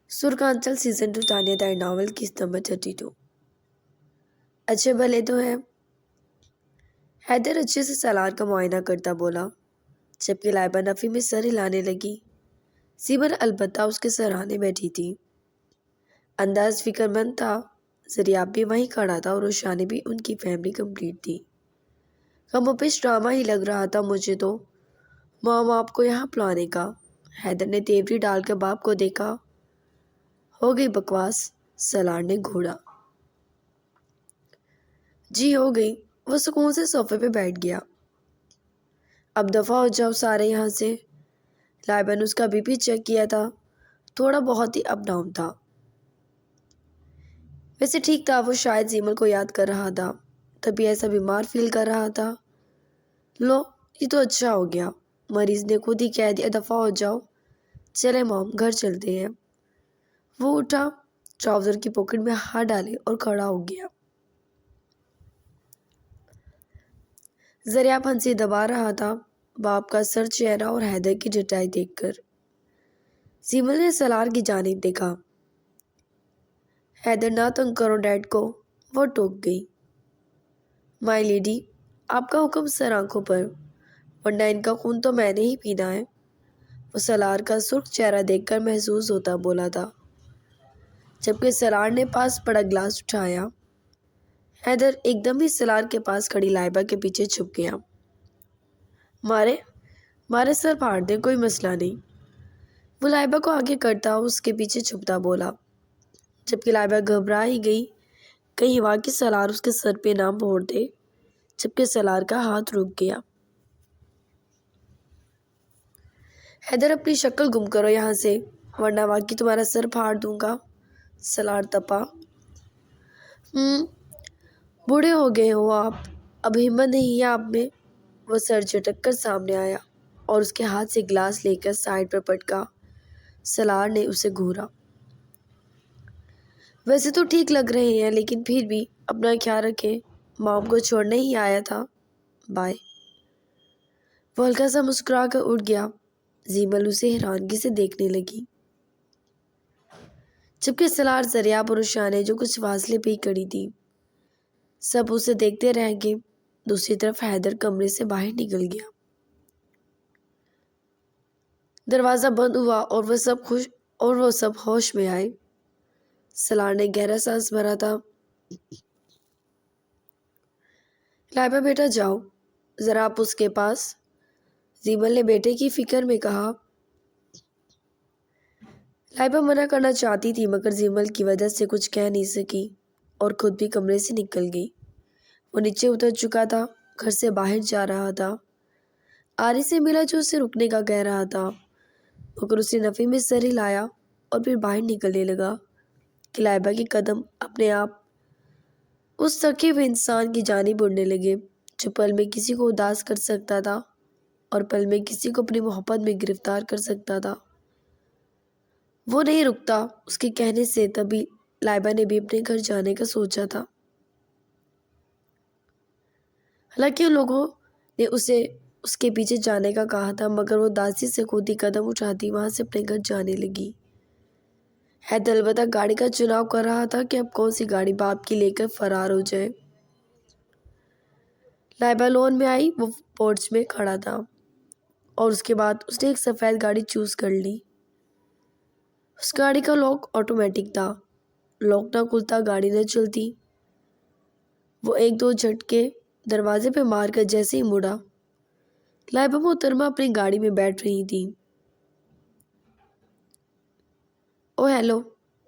سرکانچل season 2 Tania دار novel قسط number 32۔ اچھے بھلے تو ہیں۔ حیدر اچھے سے سالار کا معائنہ کرتا بولا، جبکہ لائبہ نفی میں سر ہلانے لگی۔ سیمر البتہ اس کے سرانے بیٹھی تھی۔ انداز فکر مند تھا۔ زریاب بھی وہیں کھڑا تھا اور روشانی بھی ان کی فیملی کمپلیٹ تھی۔ کم و بیش ڈرامہ ہی لگ رہا تھا مجھے تو مام آپ کو یہاں بلانے کا۔ حیدر نے تیوری ڈال کر باپ کو دیکھا۔ ہو گئی بکواس، سالار نے گھوڑا۔ جی ہو گئی۔ وہ سکون سے صوفے پہ بیٹھ گیا۔ اب دفعہ ہو جاؤ سارے یہاں سے۔ لائبہ نے اس کا بی پی چیک کیا تھا، تھوڑا بہت ہی اپ ڈاؤن تھا۔ ویسے ٹھیک تھا، وہ شاید زیمل کو یاد کر رہا تھا، تبھی ایسا بیمار فیل کر رہا تھا۔ لو یہ تو اچھا ہو گیا، مریض نے خود ہی کہہ دیا دفعہ ہو جاؤ۔ چلے مام گھر چلتے ہیں۔ وہ اٹھا، ٹراؤزر کی پاکٹ میں ہاتھ ڈالے اور کھڑا ہو گیا۔ زریاب ہنسی دبا رہا تھا باپ کا سر چہرہ اور حیدر کی ڈٹائی دیکھ کر۔ زیمل نے سالار کی جانب دیکھا۔ حیدر نہ تنگ کرو ڈیڈ کو، وہ ٹوک گئی۔ مائی لیڈی، آپ کا حکم سر آنکھوں پر، ورنہ ان کا خون تو میں نے ہی پینا ہے۔ وہ سالار کا سرخ چہرہ دیکھ کر محظوظ ہوتا بولا تھا، جبکہ سالار نے پاس پڑا گلاس اٹھایا۔ حیدر ایک دم ہی سالار کے پاس کھڑی لائبہ کے پیچھے چھپ گیا۔ مارے سر پھاڑ دیں، کوئی مسئلہ نہیں۔ وہ لائبہ کو آگے کرتا اس کے پیچھے چھپتا بولا، جبکہ لائبہ گھبرا ہی گئی، کہیں واقعی سالار اس کے سر پہ نہ پھوڑ دے، جبکہ سالار کا ہاتھ رک گیا۔ حیدر اپنی شکل گم کرو یہاں سے، ورنہ واقعی تمہارا سر پھاڑ دوں گا۔ سالار تپا۔ بوڑھے ہو گئے ہو آپ، اب ہمت نہیں ہے آپ میں۔ وہ سر جھٹک کر سامنے آیا اور اس کے ہاتھ سے گلاس لے کر سائڈ پر پٹکا۔ سالار نے اسے گھورا۔ ویسے تو ٹھیک لگ رہے ہیں، لیکن پھر بھی اپنا خیال رکھیں، مام کو چھوڑنے ہی آیا تھا، بائے۔ وہ ہلکا سا مسکرا کر اٹھ گیا۔ زیمل اسے حیرانگی سے دیکھنے لگی، جبکہ سالار، زریاب اور روشانی جو کچھ فاصلے پہ ہی کھڑی تھی، سب اسے دیکھتے رہ گئے۔ دوسری طرف حیدر کمرے سے باہر نکل گیا۔ دروازہ بند ہوا اور وہ سب ہوش میں آئے۔ سالار نے گہرا سانس بھرا تھا۔ لائبہ بیٹا جاؤ ذرا آپ اس کے پاس، زیمل نے بیٹے کی فکر میں کہا۔ لائبہ منع کرنا چاہتی تھی مگر زیمل کی وجہ سے کچھ کہہ نہیں سکی اور خود بھی کمرے سے نکل گئی۔ وہ نیچے اتر چکا تھا، گھر سے باہر جا رہا تھا۔ آری سے ملا جو اسے رکنے کا کہہ رہا تھا، مگر اس نے نفی میں سر ہلایا اور پھر باہر نکلنے لگا کہ لائبہ کے قدم اپنے آپ اس تھکے ہوئے انسان کی جانب اڑنے لگے جو پل میں کسی کو اداس کر سکتا تھا اور پل میں کسی کو اپنی محبت میں گرفتار کر سکتا تھا۔ وہ نہیں رکتا اس کے کہنے سے، تبھی لائبہ نے بھی اپنے گھر جانے کا سوچا تھا۔ حالانکہ ان لوگوں نے اسے اس کے پیچھے جانے کا کہا تھا، مگر وہ داسی سے خود ہی قدم اٹھاتی وہاں سے اپنے گھر جانے لگی۔ حیدر البتہ گاڑی کا چناؤ کر رہا تھا کہ اب کون سی گاڑی باپ کی لے کر فرار ہو جائے۔ لائبہ لون میں آئی، وہ پورچ میں کھڑا تھا اور اس کے بعد اس نے ایک سفید گاڑی چوز کر لی۔ اس گاڑی کا لاک آٹومیٹک تھا، لاک نہ کھلتا گاڑی نہ چلتی۔ وہ ایک دو جھٹکے دروازے پہ مار کر جیسے ہی مڑا، لائبہ محترمہ اپنی گاڑی میں بیٹھ رہی تھی۔ او ہیلو،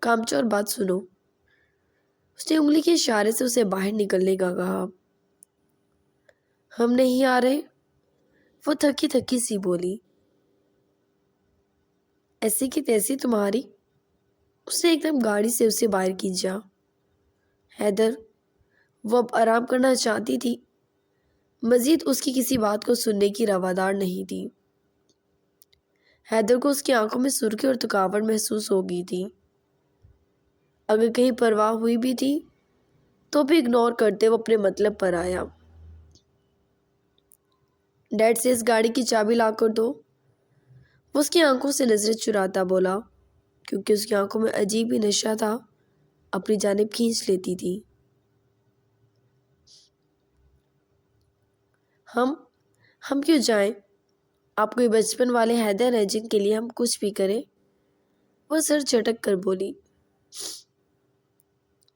کامچور بات سنو۔ اس نے انگلی کے اشارے سے اسے باہر نکلنے کا کہا۔ ہم نہیں آ رہے، وہ تھکی تھکی سی بولی۔ ایسی کی تیسی تمہاری، اس نے ایک دم گاڑی سے اسے باہر کھینچا۔ حیدر، وہ اب آرام کرنا چاہتی تھی، مزید اس کی کسی بات کو سننے کی روادار نہیں تھی۔ حیدر کو اس کی آنکھوں میں سرخی اور تھکاوٹ محسوس ہو گئی تھی۔ اگر کہیں پرواہ ہوئی بھی تھی تو بھی اگنور کرتے وہ اپنے مطلب پر آیا۔ ڈیڈ سے اس گاڑی کی چابی لا کر دو، وہ اس کی آنکھوں سے نظریں چراتا بولا۔ کیونکہ اس کی آنکھوں میں عجیب ہی نشہ تھا، اپنی جانب کھینچ لیتی تھی۔ ہم کیوں جائیں؟ آپ کوئی بچپن والے حیدر ہیں جن کے لیے ہم کچھ بھی کریں؟ وہ سر چٹک کر بولی۔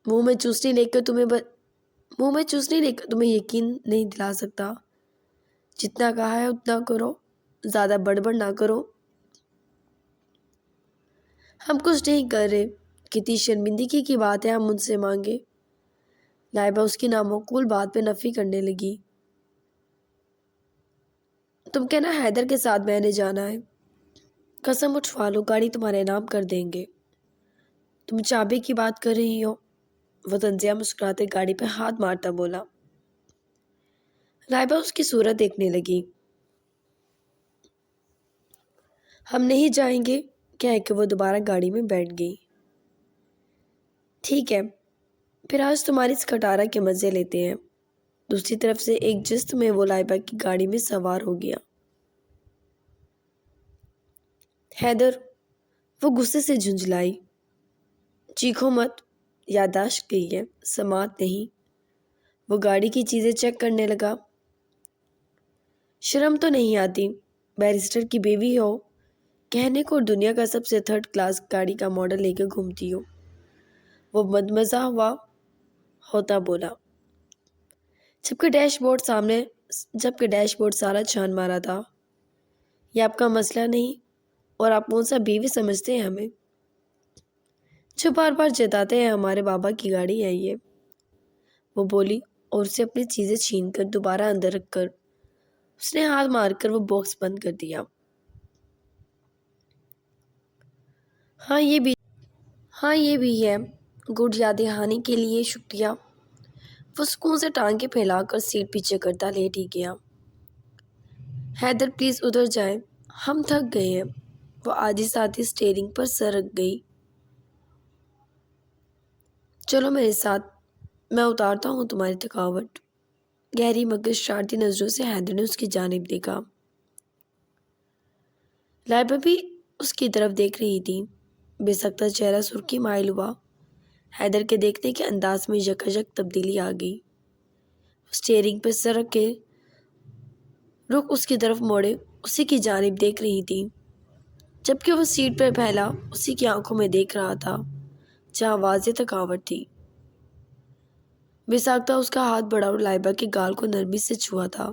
منہ میں چوسنی لے کر تمہیں یقین نہیں دلا سکتا۔ جتنا کہا ہے اتنا کرو، زیادہ بڑبڑ نہ کرو۔ ہم کچھ نہیں کر رہے، کتنی شرمندگی کی بات ہے ہم ان سے مانگے۔ لائبہ اس کی نامعقول بات پہ نفی کرنے لگی۔ تم کہنا حیدر کے ساتھ میں نے جانا ہے۔ قسم اٹھوا لو، گاڑی تمہارے نام کر دیں گے۔ تم چابی کی بات کر رہی ہو؟ وہ تنزیہ مسکراتے گاڑی پہ ہاتھ مارتا بولا۔ لائبہ اس کی صورت دیکھنے لگی۔ ہم نہیں جائیں گے کہہ کے وہ دوبارہ گاڑی میں بیٹھ گئی۔ ٹھیک ہے، پھر آج تمہاری اس کھٹارا کے مزے لیتے ہیں۔ دوسری طرف سے ایک جست میں وہ لائبہ کی گاڑی میں سوار ہو گیا۔ حیدر، وہ غصے سے جھنجھلائی۔ چیخو مت، یادداشت گئی ہے، سماعت نہیں۔ وہ گاڑی کی چیزیں چیک کرنے لگا۔ شرم تو نہیں آتی، بیرسٹر کی بیوی ہو، کہنے کو دنیا کا سب سے تھرڈ کلاس گاڑی کا ماڈل لے کے گھومتی ہو۔ وہ مدمزہ ہوا ہوتا بولا، جبکہ ڈیش بورڈ سارا چھان مارا تھا۔ یہ آپ کا مسئلہ نہیں، اور آپ کون سا بیوی سمجھتے ہیں ہمیں، جو بار بار جتاتے ہیں ہمارے بابا کی گاڑی ہے یہ۔ وہ بولی اور اسے اپنی چیزیں چھین کر دوبارہ اندر رکھ کر اس نے ہاتھ مار کر وہ باکس بند کر دیا۔ ہاں یہ بھی ہے، گڈ یاد دہانی کے لیے شکریہ۔ وہ سکون سے ٹانگیں پھیلا کر سیٹ پیچھے کرتا لیٹ ہی گیا۔ حیدر پلیز ادھر جائیں، ہم تھک گئے ہیں۔ وہ آدھی ساتھی اسٹیئرنگ پر سر رکھ گئی۔ چلو میرے ساتھ، میں اتارتا ہوں تمہاری تھکاوٹ۔ گہری مگر شرارتی نظروں سے حیدر نے اس کی جانب دیکھا۔ لائبہ بھی اس کی طرف دیکھ رہی تھی۔ بے سختہ چہرہ سرخی مائل ہوا۔ حیدر کے دیکھنے کے انداز میں یکایک تبدیلی آ گئی۔ اسٹیئرنگ پہ سر رکھ کے رخ اس کی طرف موڑے اسی کی جانب دیکھ رہی تھی، جبکہ وہ سیٹ پر پھیلا اسی کی آنکھوں میں دیکھ رہا تھا جہاں واضح تھکاوٹ تھی۔ بے ساختہ اس کا ہاتھ بڑھا اور لائبہ کے گال کو نرمی سے چھوا تھا۔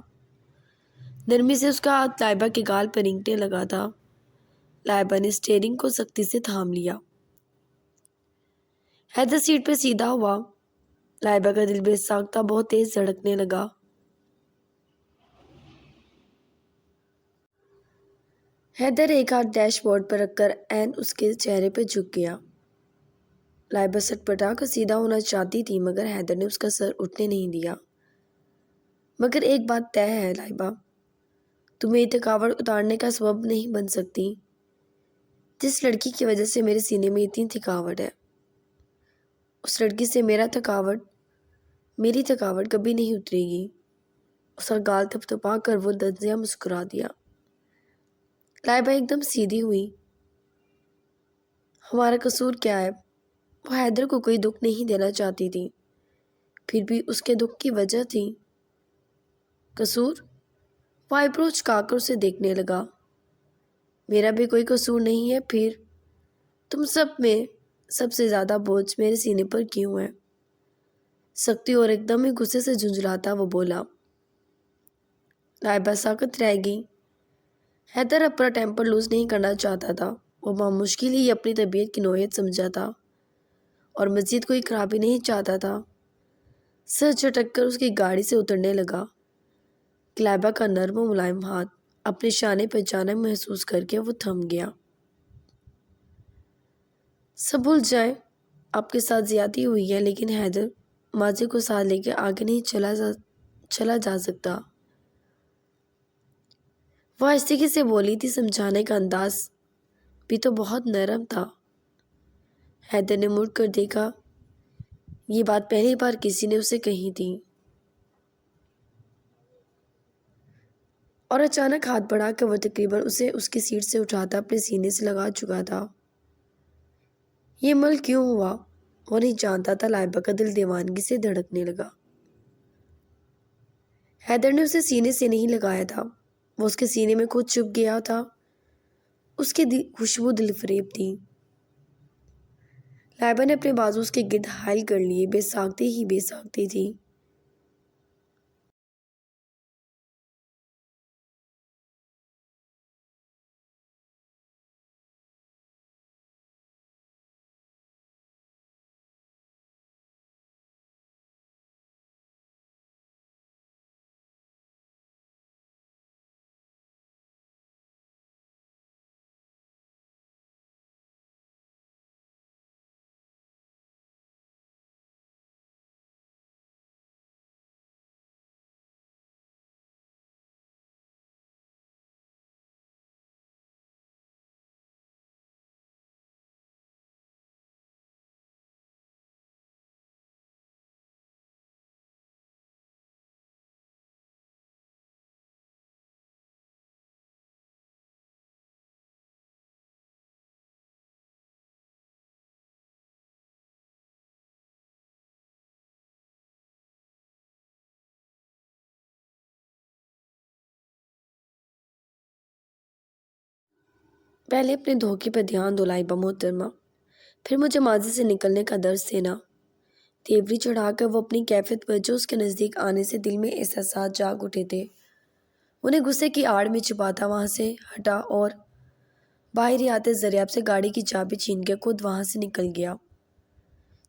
نرمی سے اس کا ہاتھ لائبہ کے گال پر رینگنے لگا تھا۔ لائبہ نے اسٹیئرنگ کو سختی سے تھام لیا۔ حیدر سیٹ پہ سیدھا ہوا۔ لائبہ کا دل بے ساختہ بہت تیز دھڑکنے لگا۔ حیدر ایک ہاتھ ڈیش بورڈ پر رکھ کر عین اس کے چہرے پہ جھک گیا۔ لائبہ سٹ پٹا کر سیدھا ہونا چاہتی تھی مگر حیدر نے اس کا سر اٹھنے نہیں دیا۔ مگر ایک بات طے ہے لائبہ، تمہیں یہ تھکاوٹ اتارنے کا سبب نہیں بن سکتی۔ جس لڑکی کی وجہ سے میرے سینے میں اتنی تھکاوٹ ہے، اس لڑکی سے میری تھکاوٹ کبھی نہیں اترے گی۔ اس کا گال تھپتھپا کر وہ تنزیہ مسکرا دیا۔ لائبہ ایک دم سیدھی ہوئی۔ ہمارا قصور کیا ہے؟ وہ حیدر کو کوئی دکھ نہیں دینا چاہتی تھی، پھر بھی اس کے دکھ کی وجہ تھی۔ قصور؟ وہ آئی برو چکا کر اسے دیکھنے لگا۔ میرا بھی کوئی قصور نہیں ہے، پھر تم سب میں سب سے زیادہ بوجھ میرے سینے پر کیوں ہے؟ سختی اور ایک دم ہی غصے سے جھنجھلاتا وہ بولا۔ لائبہ ساکت رہ گئی۔ حیدر اپنا ٹیمپر لوز نہیں کرنا چاہتا تھا۔ وہ بمشکل ہی اپنی طبیعت کی نوعیت سمجھا تھا اور مزید کوئی خرابی نہیں چاہتا تھا۔ سر جھٹک کر اس کی گاڑی سے اترنے لگا۔ لائبہ کا نرم و ملائم ہاتھ اپنے شانے پہ جانا محسوس کر کے وہ تھم گیا۔ سب بھول جائیں، آپ کے ساتھ زیادتی ہوئی ہے، لیکن حیدر ماضی کو ساتھ لے کے آگے نہیں چلا جا سکتا۔ وہ آہستگی سے بولی تھی، سمجھانے کا انداز بھی تو بہت نرم تھا۔ حیدر نے مڑ کر دیکھا، یہ بات پہلی بار کسی نے اسے کہی تھی، اور اچانک ہاتھ بڑھا کر وہ تقریباً اسے اس کی سیٹ سے اٹھاتا اپنے سینے سے لگا چکا تھا۔ یہ عمل کیوں ہوا؟ وہ نہیں جانتا تھا۔ لائبہ کا دل دیوانگی سے دھڑکنے لگا۔ حیدر نے اسے سینے سے نہیں لگایا تھا، وہ اس کے سینے میں خود چھپ گیا تھا۔ اس کی خوشبو دل فریب تھی۔ لائبہ نے اپنے بازو اس کے گرد حائل کر لیے، بے ساکتی ہی بے ساکتی تھی۔ پہلے اپنے دھوکے پہ دھیان دو لائبہ محترمہ، پھر مجھے ماضی سے نکلنے کا درس دینا۔ تیوری چڑھا کر وہ اپنی کیفیت پر جو اس کے نزدیک آنے سے دل میں احساسات جاگ اٹھے تھے انہیں غصے کی آڑ میں چھپاتا وہاں سے ہٹا اور باہر ہی آتے زریاب سے گاڑی کی چابی چھین کے خود وہاں سے نکل گیا۔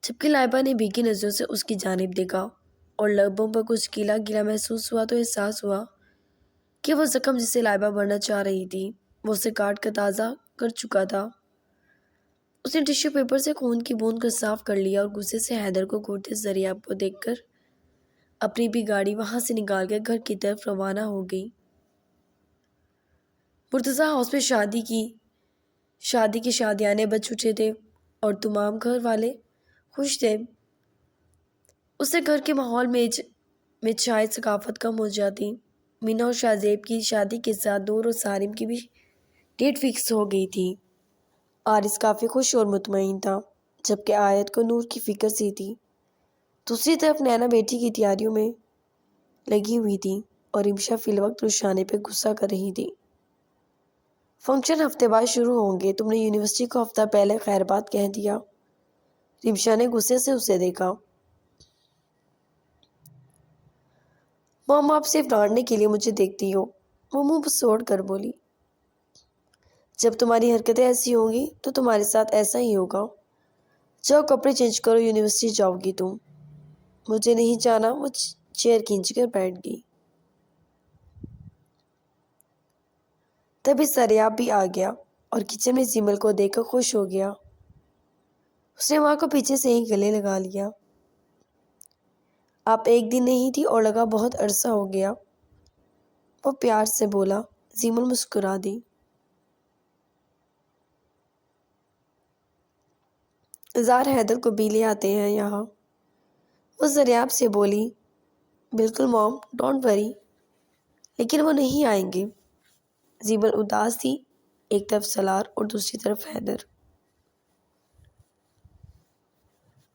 جبکہ لائبہ نے بھیگی نظروں سے اس کی جانب دیکھا اور لبوں پر کچھ گیلا گیلا محسوس ہوا تو احساس ہوا کہ وہ زخم جسے لائبہ بھرنا چاہ رہی تھی وہ اسے کاٹ کر تازہ کر چکا تھا۔ اس نے ٹشو پیپر سے خون کی بوند کو صاف کر لیا اور غصے سے حیدر کو گھورتے زریاب کو دیکھ کر اپنی بھی گاڑی وہاں سے نکال کے گھر کی طرف روانہ ہو گئی۔ مرتضیٰ ہاؤس میں شادی کی شادیانے بج اٹھے تھے اور تمام گھر والے خوش تھے۔ اس سے گھر کے ماحول میں شاید ثقافت کم ہو جاتی۔ مینا اور شاہ زیب کی شادی کے ساتھ دور اور سالم کی بھی ڈیٹ فکس ہو گئی تھی۔ عارض کافی خوش اور مطمئن تھا، جبکہ آیت کو نور کی فکر سی تھی۔ دوسری طرف نینا بیٹی کی تیاریوں میں لگی ہوئی تھی اور رمشا فی الوقت رشانے پہ غصہ کر رہی تھی۔ فنکشن ہفتے بعد شروع ہوں گے، تم نے یونیورسٹی کو ہفتہ پہلے خیر بات کہہ دیا۔ رمشا نے غصے سے اسے دیکھا۔ مام، آپ صرف ڈانٹنے کے لیے مجھے دیکھتی ہو، وہ منہ بسوڑ کر بولی۔ جب تمہاری حرکتیں ایسی ہوں گی تو تمہارے ساتھ ایسا ہی ہوگا۔ جاؤ کپڑے چینج کرو، یونیورسٹی جاؤ گی تم۔ مجھے نہیں جانا، وہ چیئر کھینچ کر بیٹھ گئی۔ تبھی سریاب بھی آ گیا اور کچن میں زیمل کو دیکھ کر خوش ہو گیا۔ اس نے ماں کو پیچھے سے ہی گلے لگا لیا۔ آپ ایک دن نہیں تھی اور لگا بہت عرصہ ہو گیا، وہ پیار سے بولا۔ زیمل مسکرا دی۔ اظہار حیدر کو بھی لے آتے ہیں یہاں، وہ زریاب سے بولی۔ بالکل مام، ڈونٹ وری، لیکن وہ نہیں آئیں گے۔ زیمل اداس تھی، ایک طرف سالار اور دوسری طرف حیدر۔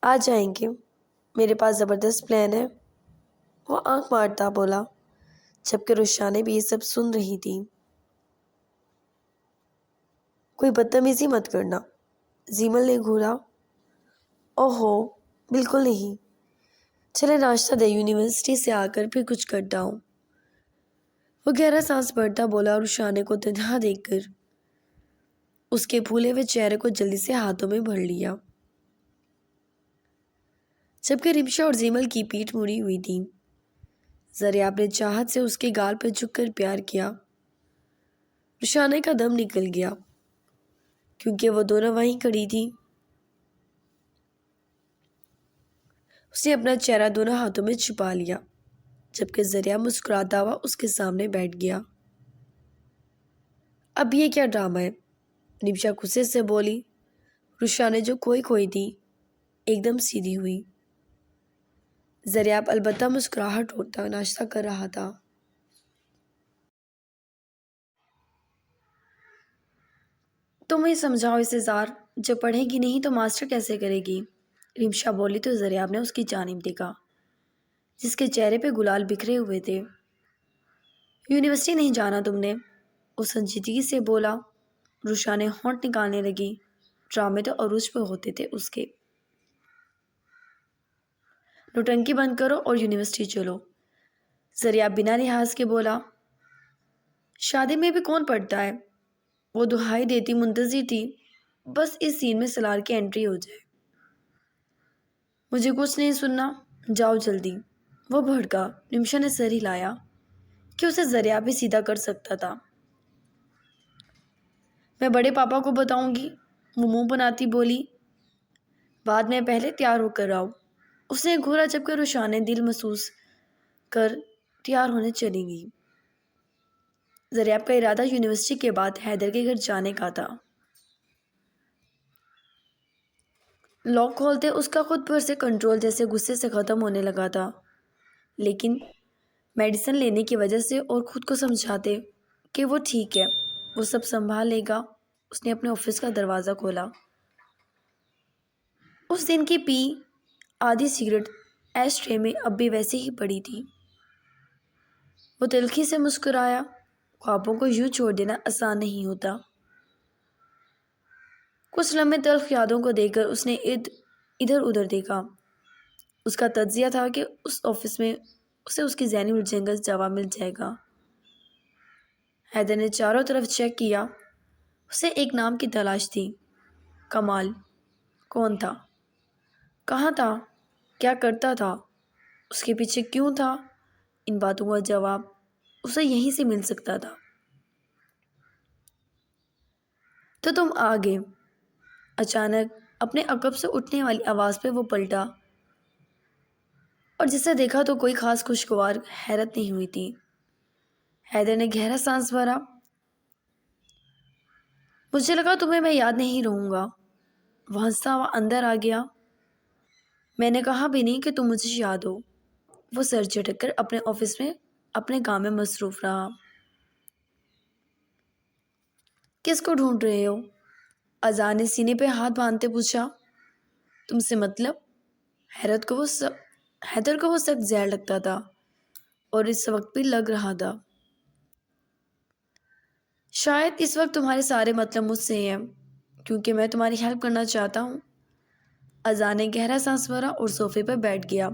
آ جائیں گے، میرے پاس زبردست پلان ہے، وہ آنکھ مارتا بولا، جبکہ رشانے بھی یہ سب سن رہی تھی۔ کوئی بدتمیزی مت کرنا، زیمل نے گھورا۔ اوہو، بالکل نہیں، چلے ناشتہ دے، یونیورسٹی سے آ کر پھر کچھ کرتا ہوں، وہ گہرا سانس بھرتا بولا اور رشانے کو تنہا دیکھ کر اس کے پھولے ہوئے چہرے کو جلدی سے ہاتھوں میں بھر لیا۔ جبکہ رمشا اور زیمل کی پیٹھ مڑی ہوئی تھی، زریاب نے چاہت سے اس کے گال پر جھک کر پیار کیا۔ رشانے کا دم نکل گیا کیونکہ وہ دونوں وہیں کھڑی تھی۔ اس نے اپنا چہرہ دونوں ہاتھوں میں چھپا لیا، جبکہ زریاب مسکراتا ہوا اس کے سامنے بیٹھ گیا۔ اب یہ کیا ڈرامہ ہے؟ رمشا غصے سے بولی۔ رشانے جو کھوئی تھی ایک دم سیدھی ہوئی۔ زریاب البتہ مسکراہٹ ہوتا ناشتہ کر رہا تھا۔ تم ہی سمجھاؤ اسے زار، جب پڑھے گی نہیں تو ماسٹر کیسے کرے گی؟ رمشا بولی تو زریاب نے اس کی جانب دیکھا جس کے چہرے پہ گلال بکھرے ہوئے تھے۔ یونیورسٹی نہیں جانا تم نے؟ وہ سنجیدگی سے بولا۔ رشا نے ہونٹ نکالنے لگی۔ ڈرامے تو عروج پہ ہوتے تھے اس کے۔ نوٹنکی بند کرو اور یونیورسٹی چلو۔ زریاب بنا لحاظ کے بولا۔ شادی میں بھی کون پڑھتا ہے؟ وہ دہائی دیتی منتظر تھی بس اس سین میں سلار کی انٹری ہو جائے۔ مجھے کچھ نہیں سننا، جاؤ جلدی۔ وہ بھڑکا۔ رمشا نے سر ہلایا کہ اسے زریاب بھی سیدھا کر سکتا تھا۔ میں بڑے پاپا کو بتاؤں گی، وہ منہ بناتی بولی۔ بعد میں، پہلے تیار ہو کر آؤ۔ اس نے گھورا جب کہ رشا نے دل محسوس کر تیار ہونے چلی گئی۔ زریاب کا ارادہ یونیورسٹی کے بعد حیدر کے گھر جانے کا تھا۔ لاک کھولتے اس کا خود پر سے کنٹرول جیسے غصے سے ختم ہونے لگا تھا، لیکن میڈیسن لینے کی وجہ سے اور خود کو سمجھاتے کہ وہ ٹھیک ہے، وہ سب سنبھال لے گا، اس نے اپنے آفس کا دروازہ کھولا۔ اس دن کی پی آدھی سگریٹ ایش ٹرے میں اب بھی ویسے ہی پڑی تھی۔ وہ تلخی سے مسکرایا۔ خوابوں کو یوں چھوڑ دینا آسان نہیں ہوتا۔ کچھ لمحے تلخ یادوں کو دیکھ کر اس نے ادھر ادھر دیکھا۔ اس کا تجزیہ تھا کہ اس آفس میں اسے اس کی ذہنی الجھن کا جواب مل جائے گا۔ حیدر نے چاروں طرف چیک کیا۔ اسے ایک نام کی تلاش تھی۔ کمال۔ کون تھا؟ کہاں تھا؟ کیا کرتا تھا؟ اس کے پیچھے کیوں تھا؟ ان باتوں کا جواب اسے یہیں سے مل سکتا تھا۔ تو تم آ گئے۔ اچانک اپنے عقب سے اٹھنے والی آواز پہ وہ پلٹا اور جسے دیکھا تو کوئی خاص خوشگوار حیرت نہیں ہوئی تھی۔ حیدر نے گہرا سانس بھرا۔ مجھے لگا تمہیں میں یاد نہیں رہوں گا۔ وہ ہنستا ہوا اندر آ گیا۔ میں نے کہا بھی نہیں کہ تم مجھے یاد ہو۔ وہ سر جھٹک کر اپنے آفس میں اپنے کام میں مصروف رہا۔ کس کو ڈھونڈ رہے ہو؟ اذان نے سینے پہ ہاتھ باندھتے پوچھا۔ تم سے مطلب؟ حیدر کو وہ سخت زہر لگتا تھا اور اس وقت بھی لگ رہا تھا۔ شاید اس وقت تمہارے سارے مطلب مجھ سے ہیں کیونکہ میں تمہاری ہیلپ کرنا چاہتا ہوں۔ اذان نے گہرا سانس بھرا اور صوفے پر بیٹھ گیا۔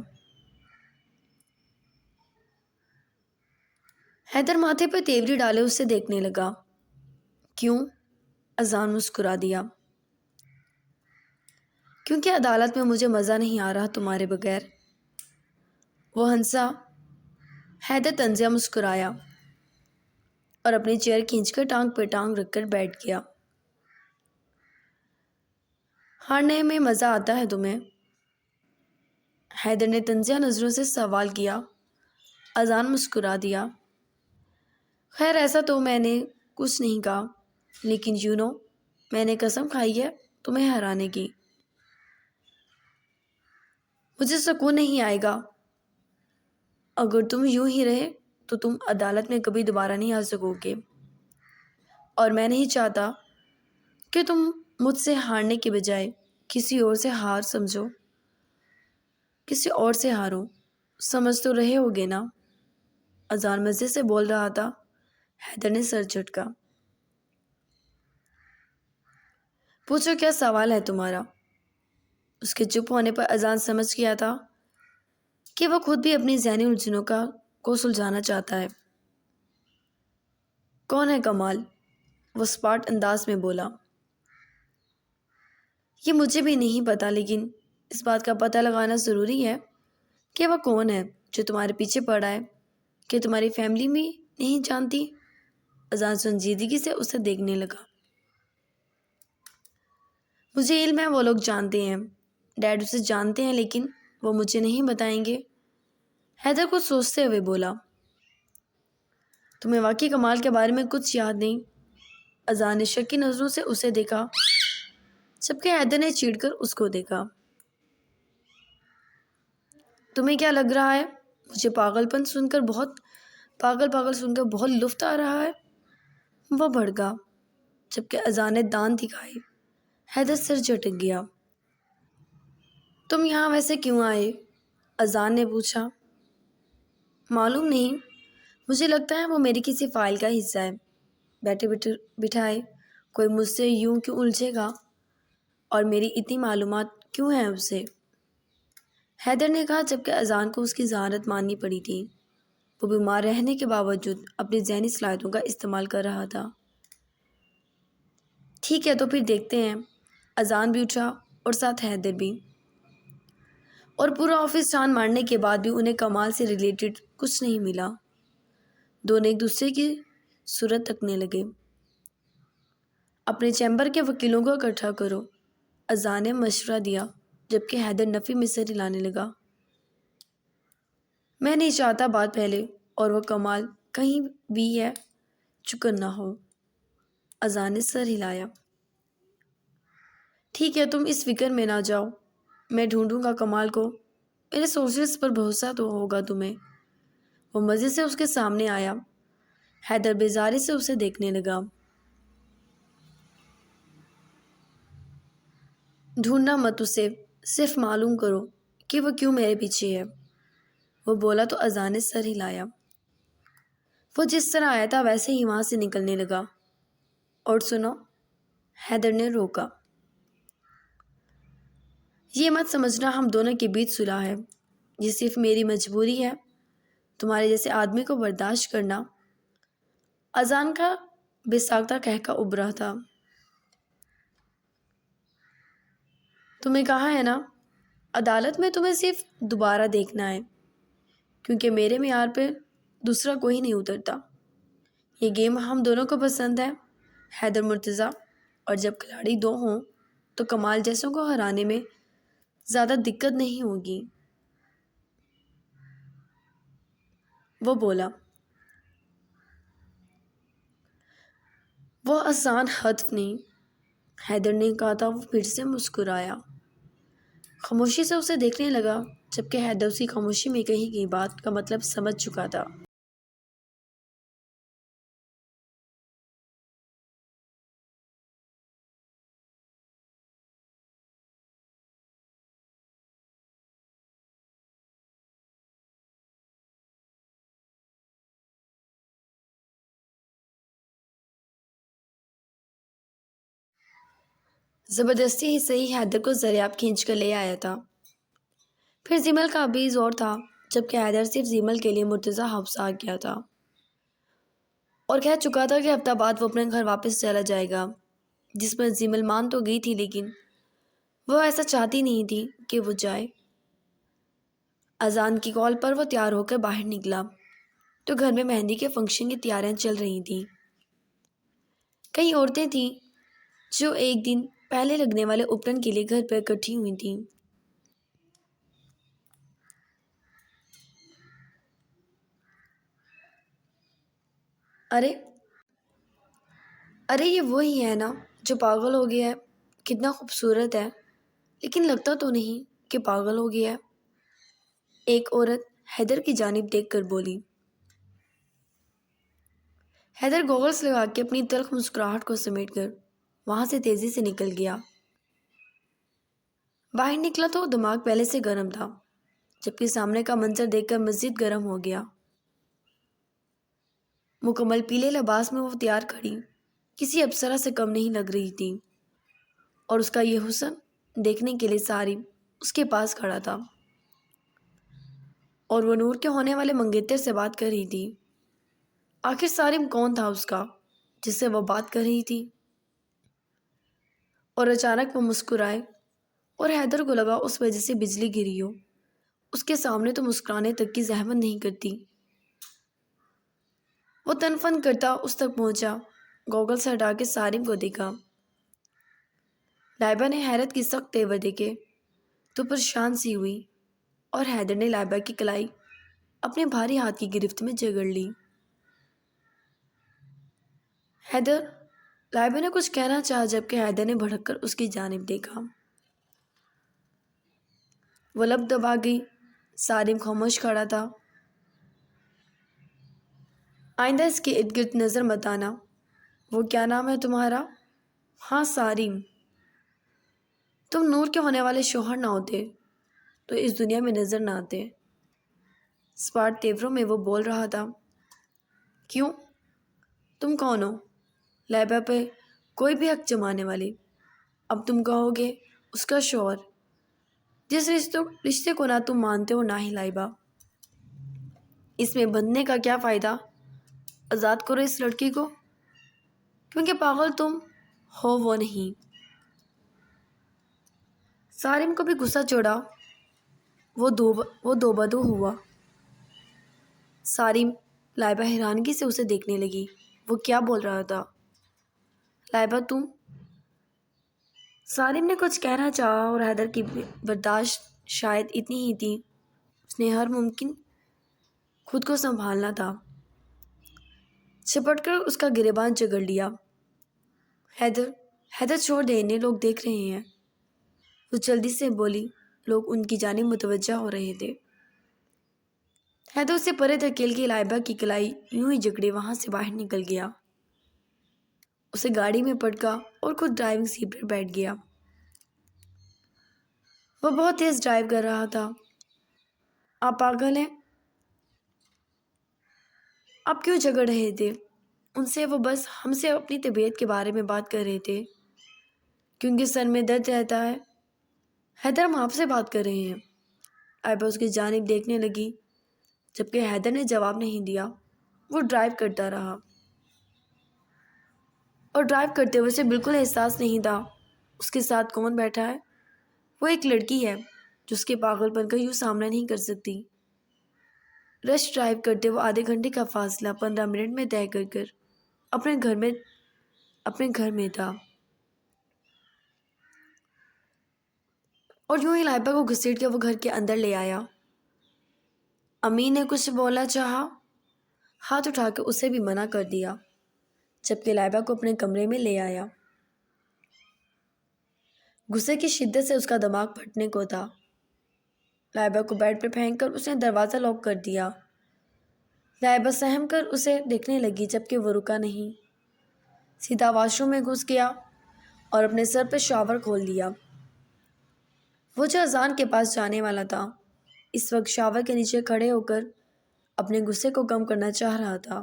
حیدر ماتھے پر تیوری ڈالے اسے دیکھنے لگا۔ کیوں؟ اذان مسکرا دیا۔ کیونکہ عدالت میں مجھے مزہ نہیں آ رہا تمہارے بغیر۔ وہ ہنسا۔ حیدر طنزیہ مسکرایا اور اپنی چیئر کھینچ کر ٹانگ پہ ٹانگ رکھ کر بیٹھ گیا۔ ہارنے میں مزہ آتا ہے تمہیں؟ حیدر نے طنزیہ نظروں سے سوال کیا۔ اذان مسکرا دیا۔ خیر ایسا تو میں نے کچھ نہیں کہا، لیکن میں نے قسم کھائی ہے تمہیں ہرانے کی۔ مجھے سکون نہیں آئے گا۔ اگر تم یوں ہی رہے تو تم عدالت میں کبھی دوبارہ نہیں آ سکو گے، اور میں نہیں چاہتا کہ تم مجھ سے ہارنے کے بجائے کسی اور سے ہار سمجھو، کسی اور سے ہارو۔ سمجھ تو رہے ہوگے نا؟ اذان مزے سے بول رہا تھا۔ حیدر نے سر جھٹکا۔ پوچھو کیا سوال ہے تمہارا؟ اس کے چپ ہونے پر اذان سمجھ گیا تھا کہ وہ خود بھی اپنی ذہنی الجھنوں کو سلجھانا چاہتا ہے۔ کون ہے کمال؟ وہ سپاٹ انداز میں بولا۔ یہ مجھے بھی نہیں پتا، لیکن اس بات کا پتہ لگانا ضروری ہے کہ وہ کون ہے جو تمہارے پیچھے پڑا ہے، کہ تمہاری فیملی بھی نہیں جانتی؟ اذان سنجیدگی سے اسے دیکھنے لگا۔ مجھے علم ہے وہ لوگ جانتے ہیں، ڈیڈ اسے جانتے ہیں، لیکن وہ مجھے نہیں بتائیں گے۔ حیدر کو سوچتے ہوئے بولا۔ تمہیں واقعی کمال کے بارے میں کچھ یاد نہیں؟ اذان نے شکی نظروں سے اسے دیکھا، جبکہ حیدر نے چیڑ کر اس کو دیکھا۔ تمہیں کیا لگ رہا ہے؟ مجھے پاگل سن کر بہت لطف آ رہا ہے؟ وہ بھڑکا، جبکہ اذان نے دانت دکھائے۔ حیدر سر جھٹک گیا۔ تم یہاں ویسے کیوں آئے؟ اذان نے پوچھا۔ معلوم نہیں، مجھے لگتا ہے وہ میری کسی فائل کا حصہ ہے۔ بیٹھے بٹھائے کوئی مجھ سے یوں کیوں الجھے گا، اور میری اتنی معلومات کیوں ہیں اسے؟ حیدر نے کہا جبکہ اذان کو اس کی ذہانت ماننی پڑی تھی۔ وہ بیمار رہنے کے باوجود اپنی ذہنی صلاحیتوں کا استعمال کر رہا تھا۔ ٹھیک ہے تو پھر دیکھتے ہیں۔ اذان بھی اٹھا اور ساتھ حیدر بھی، اور پورا آفس چھان مارنے کے بعد بھی انہیں کمال سے ریلیٹڈ کچھ نہیں ملا۔ دونوں ایک دوسرے کی صورت تکنے لگے۔ اپنے چیمبر کے وکیلوں کو اکٹھا کرو، اذان نے مشورہ دیا جبکہ حیدر نفی میں سر ہلانے لگا۔ میں نہیں چاہتا بات پھیلے اور وہ کمال کہیں بھی ہے چکر نہ ہو۔ اذان نے سر ہلایا۔ ٹھیک ہے تم اس فکر میں نہ جاؤ، میں ڈھونڈوں گا کمال کو، میرے سورسز پر بھروسہ تو ہوگا تمہیں۔ وہ مزے سے اس کے سامنے آیا۔ حیدر بیزاری سے اسے دیکھنے لگا۔ ڈھونڈنا مت اسے، صرف معلوم کرو کہ وہ کیوں میرے پیچھے ہے، وہ بولا تو اذان نے سر ہلایا۔ وہ جس طرح آیا تھا ویسے ہی وہاں سے نکلنے لگا۔ اور سنو، حیدر نے روکا، یہ مت سمجھنا ہم دونوں کے بیچ صلح ہے، یہ صرف میری مجبوری ہے تمہارے جیسے آدمی کو برداشت کرنا۔ اذان کا بے ساختہ قہقہ ابھرا تھا۔ تمہیں کہا ہے نا، عدالت میں تمہیں صرف دوبارہ دیکھنا ہے، کیونکہ میرے معیار پہ دوسرا کوئی نہیں اترتا۔ یہ گیم ہم دونوں کو پسند ہے، حیدر مرتضیٰ، اور جب کھلاڑی دو ہوں تو کمال جیسوں کو ہرانے میں زیادہ دقت نہیں ہوگی، وہ بولا۔ وہ آسان ہدف نہیں، حیدر نے کہا تھا۔ وہ پھر سے مسکرایا، خاموشی سے اسے دیکھنے لگا جبکہ حیدر اسی خاموشی میں کہی گئی بات کا مطلب سمجھ چکا تھا۔ زبردستی ہی صحیح حیدر کو زریاب کھینچ کر لے آیا تھا۔ پھر زیمل کا بھی زور تھا جبکہ حیدر صرف زیمل کے لیے مرتضیٰ ہاؤس آ گیا تھا اور کہہ چکا تھا کہ ہفتہ بعد وہ اپنے گھر واپس چلا جائے گا، جس پر زیمل مان تو گئی تھی لیکن وہ ایسا چاہتی نہیں تھی کہ وہ جائے۔ اذان کی کال پر وہ تیار ہو کر باہر نکلا تو گھر میں مہندی کے فنکشن کی تیاریاں چل رہی تھیں۔ کئی عورتیں تھیں جو ایک دن پہلے لگنے والے اوپرن کے لیے گھر پر اکٹھی ہوئی تھیں۔ ارے ارے یہ وہی ہے نا جو پاگل ہو گیا ہے، کتنا خوبصورت ہے، لیکن لگتا تو نہیں کہ پاگل ہو گیا ہے، ایک عورت حیدر کی جانب دیکھ کر بولی۔ حیدر گوگلز لگا کے اپنی تلخ مسکراہٹ کو سمیٹ کر وہاں سے تیزی سے نکل گیا۔ باہر نکلا تو دماغ پہلے سے گرم تھا، جبکہ سامنے کا منظر دیکھ کر مزید گرم ہو گیا۔ مکمل پیلے لباس میں وہ تیار کھڑی کسی ابصرہ سے کم نہیں لگ رہی تھی، اور اس کا یہ حسن دیکھنے کے لیے سارم اس کے پاس کھڑا تھا، اور وہ نور کے ہونے والے منگیتر سے بات کر رہی تھی۔ آخر سارم کون تھا اس کا جس سے وہ بات کر رہی تھی؟ اور اچانک وہ مسکرائے اور حیدر کو لگا اس وجہ سے بجلی گری ہو، اس کے سامنے تو مسکرانے تک کی زحمت نہیں کرتی۔ وہ تن فن کرتا اس تک پہنچا، گوگل سے ہٹا کے سارم کو دیکھا۔ لائبہ نے حیرت کی سخت تیور دیکھے تو پریشان سی ہوئی، اور حیدر نے لائبہ کی کلائی اپنے بھاری ہاتھ کی گرفت میں جگڑ لی۔ حیدر، لائبہ نے کچھ کہنا چاہا جبکہ حیدر نے بھڑک کر اس کی جانب دیکھا۔ وہ لب دبا گئی۔ سارم خاموش کھڑا تھا۔ آئندہ اس کے ارد گرد نظر مت آنا۔ وہ کیا نام ہے تمہارا؟ ہاں سارم۔ تم نور کے ہونے والے شوہر نہ ہوتے تو اس دنیا میں نظر نہ آتے۔ سپاٹ تیوروں میں وہ بول رہا تھا۔ کیوں؟ تم کون ہو لائبہ پہ کوئی بھی حق جمانے والی؟ اب تم کہو گے اس کا شوہر، جس رشتے کو نہ تم مانتے ہو نہ ہی لائبہ۔ اس میں بندھنے کا کیا فائدہ؟ آزاد کرو اس لڑکی کو، کیونکہ پاگل تم ہو وہ نہیں۔ سارم کو بھی غصہ چڑھا، وہ دو بدو ہوا۔ سارم لائبہ حیرانگی سے اسے دیکھنے لگی۔ وہ کیا بول رہا تھا؟ لائبہ تم؟ سارم نے کچھ کہنا چاہا اور حیدر کی برداشت شاید اتنی ہی تھی، اس نے ہر ممکن خود کو سنبھالنا تھا۔ چھپٹ کر اس کا گریبان جگڑ لیا۔ حیدر چھوڑ دے، انہیں لوگ دیکھ رہے ہیں۔ وہ جلدی سے بولی، لوگ ان کی جانب متوجہ ہو رہے تھے۔ حیدر اسے پرے دھکیل کے لائبہ کی کلائی یوں ہی جکڑے وہاں سے باہر نکل گیا۔ اسے گاڑی میں پٹکا اور خود ڈرائیونگ سیٹ پر بیٹھ گیا۔ وہ بہت تیز ڈرائیو کر رہا تھا۔ آپ پاگل ہیں؟ آپ کیوں جھگڑ رہے تھے ان سے؟ وہ بس ہم سے اپنی طبیعت کے بارے میں بات کر رہے تھے، کیونکہ سر میں درد رہتا ہے۔ حیدر ہم آپ سے بات کر رہے ہیں۔ لائبہ اس کی جانب دیکھنے لگی، جبکہ حیدر نے جواب نہیں دیا۔ وہ ڈرائیو کرتا رہا اور ڈرائیو کرتے ہوئے اسے بالکل احساس نہیں تھا اس کے ساتھ کون بیٹھا ہے۔ وہ ایک لڑکی ہے جو اس کے پاگل پن کا یوں سامنا نہیں کر سکتی۔ رش ڈرائیو کرتے وہ آدھے گھنٹے کا فاصلہ 15 منٹ میں طے کر اپنے گھر میں تھا، اور یوں ہی لائبہ کو گھسیٹ کے وہ گھر کے اندر لے آیا۔ امی نے کچھ بولنا چاہا، ہاتھ اٹھا کے اسے بھی منع کر دیا، جبکہ لائبہ کو اپنے کمرے میں لے آیا۔ غصے کی شدت سے اس کا دماغ پھٹنے کو تھا۔ لائبہ کو بیڈ پر پھینک کر اس نے دروازہ لاک کر دیا۔ لائبہ سہم کر اسے دیکھنے لگی، جبکہ وہ رکا نہیں۔ سیدھا واش روم میں گھس گیا اور اپنے سر پہ شاور کھول دیا۔ وہ جو اذان کے پاس جانے والا تھا، اس وقت شاور کے نیچے کھڑے ہو کر اپنے غصے کو کم کرنا چاہ رہا تھا،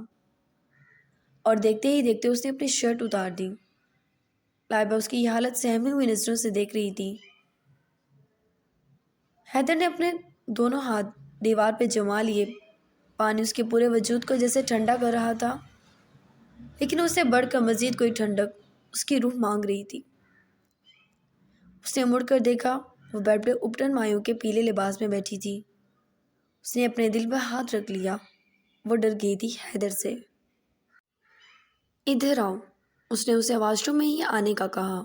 اور دیکھتے ہی دیکھتے اس نے اپنی شرٹ اتار دی۔ لائبہ اس کی یہ حالت سہمی ہوئی نظروں سے دیکھ رہی تھی۔ حیدر نے اپنے دونوں ہاتھ دیوار پہ جما لیے۔ پانی اس کے پورے وجود کو جیسے ٹھنڈا کر رہا تھا، لیکن اس سے بڑھ کر مزید کوئی ٹھنڈک اس کی روح مانگ رہی تھی۔ اس نے مڑ کر دیکھا، وہ بیڈ پہ اپٹن مایوں کے پیلے لباس میں بیٹھی تھی۔ اس نے اپنے دل پہ ہاتھ رکھ لیا۔ وہ ڈر گئی تھی حیدر سے۔ ادھر آؤ، اس نے اسے واش روم میں ہی آنے کا کہا۔